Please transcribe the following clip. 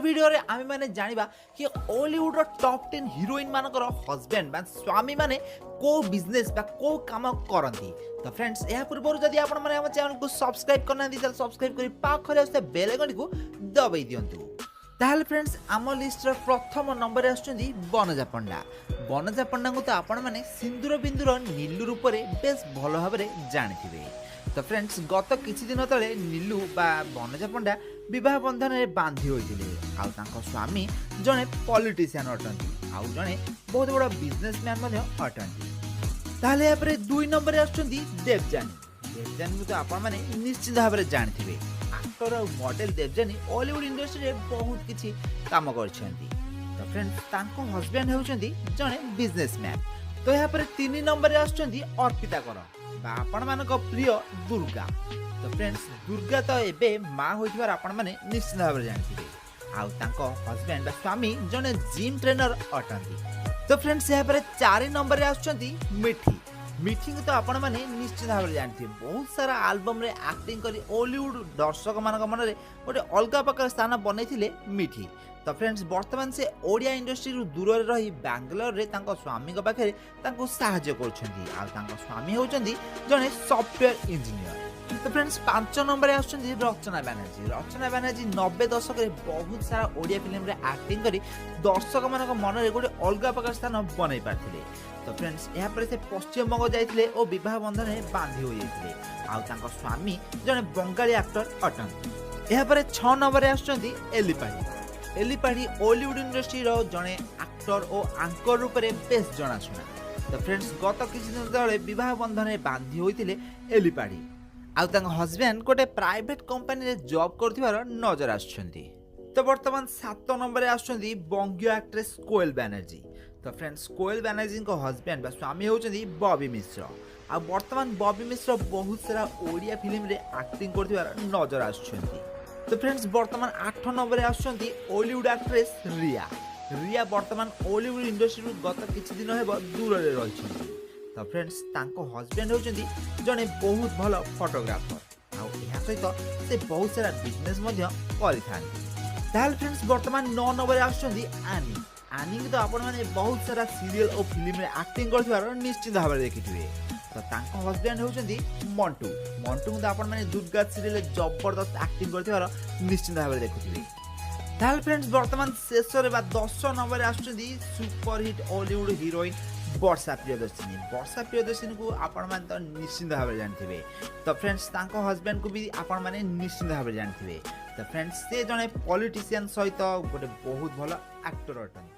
Video रे आमे माने जानिबा कि हॉलीवुड रो टॉप 10 हीरोइन मानकर हस्बैंड बा स्वामी माने को बिजनेस बा को काम करंती। तो फ्रेंड्स या पूर्व जदि आपण माने हम चैनल को सब्सक्राइब करना दी त सब्सक्राइब करी पाखरे आसे बेल आइकन को दबाई दियंतु। ताहले फ्रेंड्स आम लिस्ट रो प्रथम नंबर आछुंदी बनजा पंडा। बनजा पंडा को तो आपण माने सिंदूर बिंदुर नीलू रूप रे बेस भलो भाबरे जानिथिबे। तो फ्रेंड्स गत किछि दिन तले नीलू बा बनजा पंडा विवाह बंधन में बांधि होइतिले। आउ तांको स्वामी जने पॉलिटिशियन अटंती आउ जने बहुत बड़ा बिजनेसमैन मध्ये अटंती। ताहले या परे 2 नंबर आछुंदी देवजानी। देवजानी को तो आपण माने निश्चित भाबरे जानिथिबे। एक्टर और मॉडल देवजानी हॉलीवुड इंडस्ट्री रे बहुत किछि काम करछंती। तो फ्रेंड्स तांको हस्बैंड हेउछंती जने बिजनेसमैन। तो या परे 3 नंबर आछुंदी अर्पिता कर बा आपण मानको प्रिय दुर्गा। तो फ्रेंड्स दुर्गा तो एबे माँ होइथिबार आपण माने निश्चित भाबरे जानिथिबे। आउ तांको हस्बैंड बा स्वामी जने जिम ट्रेनर अटंती। तो फ्रेंड्स यहाँ पर 4 नंबर रे आछुंती मिठी। मिठी को तो आपण माने निश्चित भाबरे जानिथिबे। बहुत सारा एल्बम रे एक्टिंग करी हॉलीवुड दर्शक मानक मन रे गोटे अलगा प्रकार स्थान बनैथिले मिठी। तो फ्रेंड्स वर्तमान से ओडिया इंडस्ट्री रु दूर रे रही बेंगलोर रे तांको स्वामी को पाखे तांको सहायता करछंती। आ तांको स्वामी होचंती जने सॉफ्टवेयर इंजीनियर। तो फ्रेंड्स 5 नंबर रे आछुंती रचना बनर्जी। रचना बनर्जी 90 दशक रे बहुत सारा ओडिया फिल्म रे एक्टिंग करी दर्शक मानक मन रे गोटे अलगा प्रकार स्थान बनाई पारथिले। तो फ्रेंड्स यहाँ पर से पश्चिम बंग जाइथिले ओ विवाह बंधन में बांधि हो जाइथिले। आ तांको स्वामी जने बंगाली एक्टर अटंती। यहाँ पर 6 नंबर रे आछुंती एलिपाड़ी। एलिपाड़ी हॉलीवुड इंडस्ट्री रो जने एक्टर और एंकर रूप में बेस जनाशुना। तो फ्रेंड्स गत किछि दिन तले विवाह बंधन में बांधि होइथिले एलिपाड़ी। आउ तांको हस्बैंड गोटे प्राइवेट कंपनी रे जॉब करथिबार नजर आछुंती। तो वर्तमान 7 नंबर रे आछुंती बंगीय एक्ट्रेस कोयल बनर्जी। तो फ्रेंड्स कोयल बनर्जी को हस्बैंड बा स्वामी होचंती बॉबी मिश्र। आ वर्तमान बॉबी मिश्र बहुत सारा ओडिया फिल्म रे एक्टिंग करथिबार नजर आछुंती। तो फ्रेंड्स वर्तमान 8 नंबर रे आछुंती हॉलीवुड एक्ट्रेस रिया। रिया वर्तमान हॉलीवुड इंडस्ट्री रु गत किछि दिन हेबो दूर रे रहिछंती। तो फ्रेंड्स तांको हस्बैंड होचंती जने बहुत भलो फोटोग्राफर। आ एहा सहित से बहुत सारा बिजनेस मध्ये करिथांती। ताल फ्रेंड्स वर्तमान 9 नंबर रे आछंती आनी। आनी तो आपण माने बहुत सारा सीरियल और फिल्म रे एक्टिंग करथिबार निश्चित भाबरे देखिथिबे। तो तांको हस्बैंड होचंती मंटू। मंटू को आपण माने दुर्गा सीरियल रे जबरदस्त एक्टिंग करथिबार निश्चित भाबरे देखिथिबे। ताल फ्रेंड्स वर्तमान शेष रे बा 10 नंबर रे आछंती सुपर हिट हॉलीवुड हीरोइन वर्षा प्रियदर्शिनी। वर्षा प्रियदर्शिनी को आपण मान तो निश्चित भाबरे जानथिबे। तो फ्रेंड्स तांको हस्बैंड को भी आपण माने निश्चित भाबरे जानथिबे। तो फ्रेंड्स से जने पॉलिटिशियन सहित गोटे बहुत भलो एक्टर अटन।